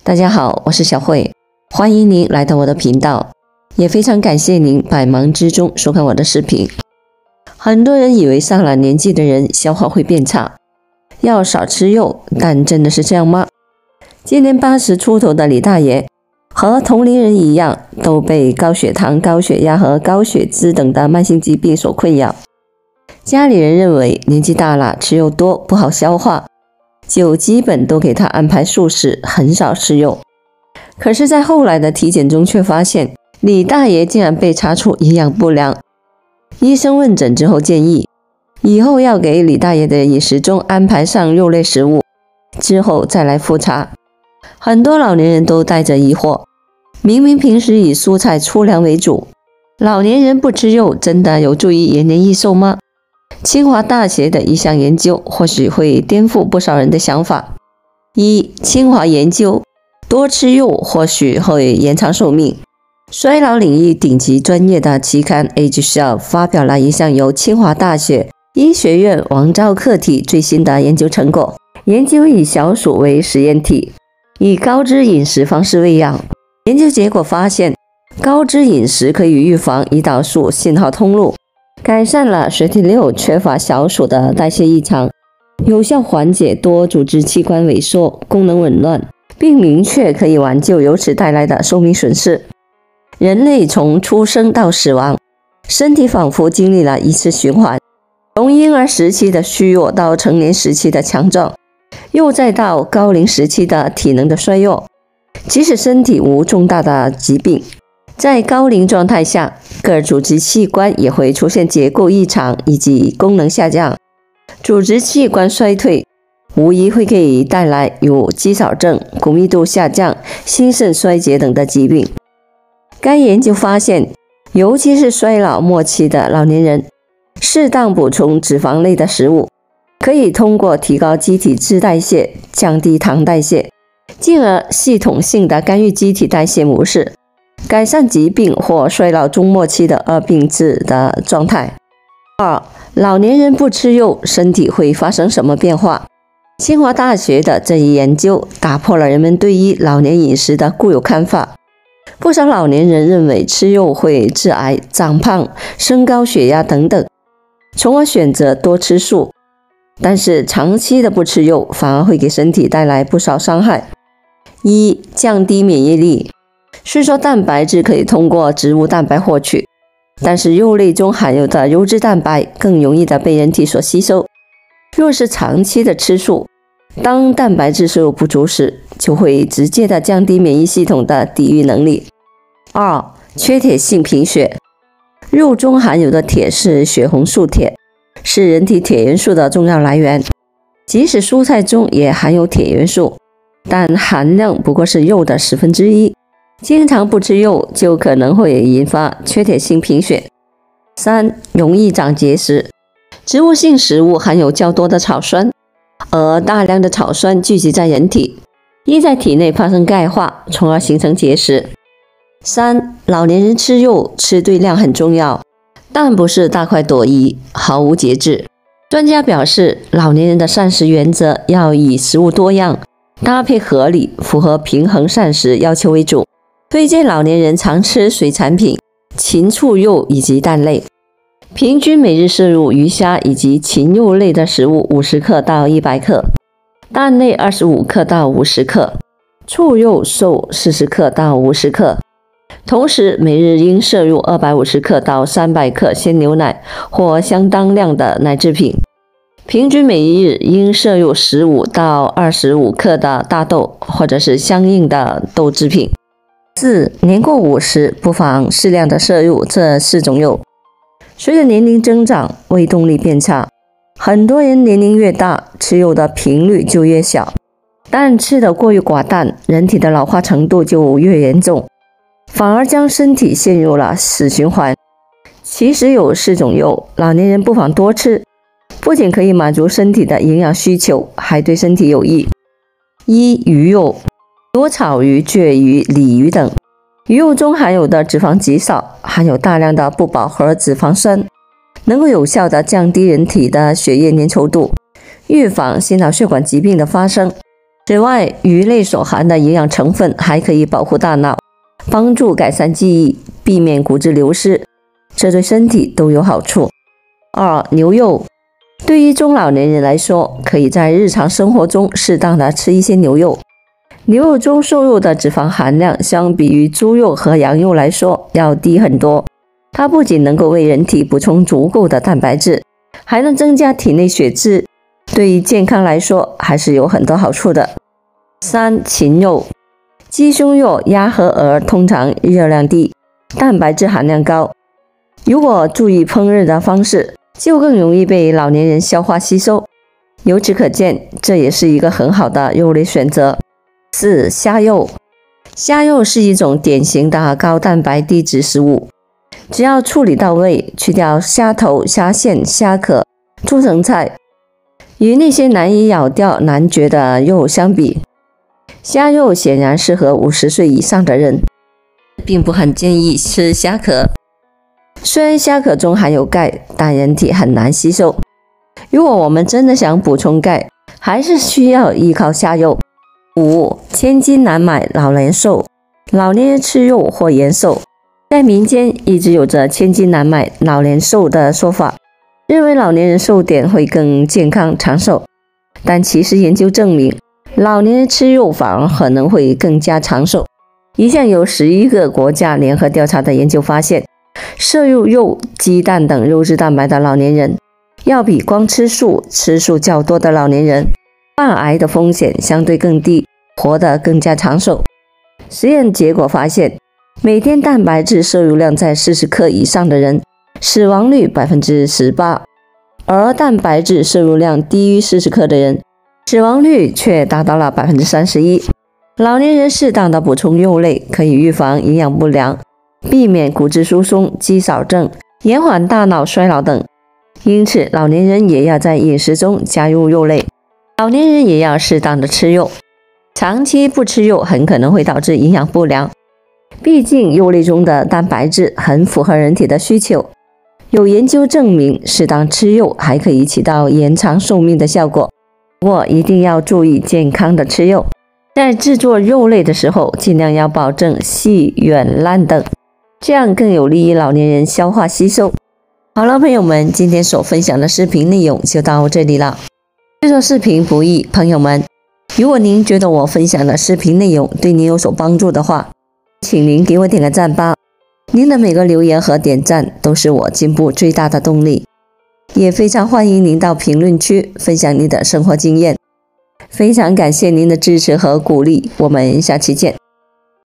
大家好，我是小慧，欢迎您来到我的频道，也非常感谢您百忙之中收看我的视频。很多人以为上了年纪的人消化会变差，要少吃肉，但真的是这样吗？今年80出头的李大爷和同龄人一样，都被高血糖、高血压和高血脂等的慢性疾病所困扰。家里人认为年纪大了，吃肉多不好消化，就基本都给他安排素食，很少吃肉。可是在后来的体检中却发现，李大爷竟然被查出营养不良。医生问诊之后建议，以后要给李大爷的饮食中安排上肉类食物，之后再来复查。很多老年人都带着疑惑，明明平时以蔬菜粗粮为主，老年人不吃肉真的有助于延年益寿吗？清华大学的一项研究或许会颠覆不少人的想法。清华研究，多吃肉或许会延长寿命。衰老领域顶级专业的期刊 Age Cell 发表了一项由清华大学医学院王昭课题最新的研究成果。研究以小鼠为实验体，以高脂饮食方式喂养。研究结果发现，高脂饮食可以预防胰岛素信号通路，改善了水体6缺乏小鼠的代谢异常，有效缓解多组织器官萎缩、功能紊乱，并明确可以挽救由此带来的寿命损失。人类从出生到死亡，身体仿佛经历了一次循环，从婴儿时期的虚弱到成年时期的强壮，又再到高龄时期的体能的衰弱。即使身体无重大的疾病，在高龄状态下，各组织器官也会出现结构异常以及功能下降。组织器官衰退无疑会给带来有肌少症、骨密度下降、心肾衰竭等的疾病。该研究发现，尤其是衰老末期的老年人，适当补充脂肪类的食物，可以通过提高机体脂代谢，降低糖代谢，进而系统性的干预机体代谢模式，改善疾病或衰老中末期的恶病质的状态。老年人不吃肉，身体会发生什么变化？清华大学的这一研究打破了人们对于老年饮食的固有看法。不少老年人认为吃肉会致癌、长胖、升高血压等等，从而选择多吃素。但是长期的不吃肉反而会给身体带来不少伤害。降低免疫力。虽说蛋白质可以通过植物蛋白获取，但是肉类中含有的优质蛋白更容易的被人体所吸收。若是长期的吃素，当蛋白质摄入不足时，就会直接的降低免疫系统的抵御能力。缺铁性贫血。肉中含有的铁是血红素铁，是人体铁元素的重要来源。即使蔬菜中也含有铁元素，但含量不过是肉的1/10。经常不吃肉就可能会引发缺铁性贫血。容易长结石。植物性食物含有较多的草酸，而大量的草酸聚集在人体，易在体内发生钙化，从而形成结石。老年人吃肉吃对量很重要，但不是大快朵颐，毫无节制。专家表示，老年人的膳食原则要以食物多样、搭配合理、符合平衡膳食要求为主。推荐老年人常吃水产品、禽畜肉以及蛋类，平均每日摄入鱼虾以及禽肉类的食物50克到100克，蛋类25克到50克，畜肉瘦40克到50克。同时每日应摄入250克到300克鲜牛奶或相当量的奶制品，平均每日应摄入15到25克的大豆或者是相应的豆制品。年过50不妨适量的摄入这4种肉。随着年龄增长，胃动力变差，很多人年龄越大，吃肉的频率就越小，但吃得过于寡淡，人体的老化程度就越严重，反而将身体陷入了死循环。其实有4种肉，老年人不妨多吃，不仅可以满足身体的营养需求，还对身体有益。鱼肉。如草鱼、鲫鱼、鲤鱼等，鱼肉中含有的脂肪极少，含有大量的不饱和脂肪酸，能够有效地降低人体的血液粘稠度，预防心脑血管疾病的发生。此外，鱼类所含的营养成分还可以保护大脑，帮助改善记忆，避免骨质流失，这对身体都有好处。2. 牛肉。对于中老年人来说，可以在日常生活中适当的吃一些牛肉。牛肉中瘦肉的脂肪含量相比于猪肉和羊肉来说要低很多，它不仅能够为人体补充足够的蛋白质，还能增加体内血脂，对于健康来说还是有很多好处的。3. 禽肉。鸡胸肉、鸭和鹅通常热量低，蛋白质含量高，如果注意烹饪的方式，就更容易被老年人消化吸收。由此可见，这也是一个很好的肉类选择。4. 虾肉。虾肉是一种典型的高蛋白低脂食物，只要处理到位，去掉虾头、虾线、虾壳，做成菜。与那些难以咬掉、难嚼的肉相比，虾肉显然适合50岁以上的人，并不很建议吃虾壳。虽然虾壳中含有钙，但人体很难吸收。如果我们真的想补充钙，还是需要依靠虾肉。5. 千金难买老年瘦。老年人吃肉或延寿，在民间一直有着千金难买老年瘦的说法，认为老年人瘦点会更健康长寿。但其实研究证明，老年人吃肉反而可能会更加长寿。一项由11个国家联合调查的研究发现，摄入肉、鸡蛋等肉质蛋白的老年人，要比光吃素、吃素较多的老年人，患癌的风险相对更低，活得更加长寿。实验结果发现，每天蛋白质摄入量在40克以上的人，死亡率 18%， 而蛋白质摄入量低于40克的人，死亡率却达到了 31%。 老年人适当的补充肉类，可以预防营养不良，避免骨质疏松、肌少症，延缓大脑衰老等。因此，老年人也要在饮食中加入肉类，老年人也要适当的吃肉。长期不吃肉很可能会导致营养不良，毕竟肉类中的蛋白质很符合人体的需求。有研究证明，适当吃肉还可以起到延长寿命的效果。不过一定要注意健康的吃肉，在制作肉类的时候，尽量要保证细、软、烂等，这样更有利于老年人消化吸收。好了，朋友们，今天所分享的视频内容就到这里了。制作视频不易，朋友们，如果您觉得我分享的视频内容对您有所帮助的话，请您给我点个赞吧。您的每个留言和点赞都是我进步最大的动力，也非常欢迎您到评论区分享您的生活经验。非常感谢您的支持和鼓励，我们下期见。